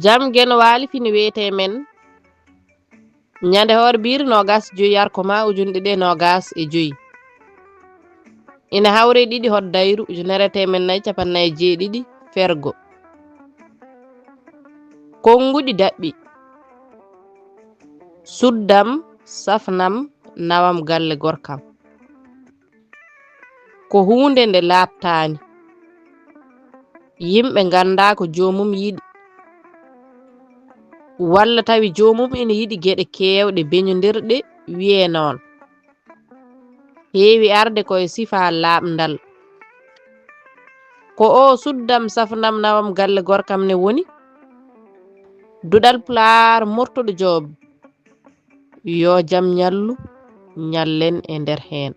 jam gen waali fini wiyete men ñande hoore biir nogas joyi arkoma ujunɗe ɗe nogas e joyi ina hawre ɗiɗi hoddayru ujunere temen nayyi capannayyi e jeeɗiɗi fergo konnguɗi daɓɓi suddam safnam nawam galle gorkam ko hunde nde labtani yimɓe ganda ko jomum yiɗi walla tawi jomum ina yiɗi gueɗe kewɗe beñodirɗe wiye noon heewi arde koye siifa labdal ko o suddam safnam nawam galle gorkam ne woni duɗal pular mortoɗo joob yo jaam ñallu ñallen e nder hen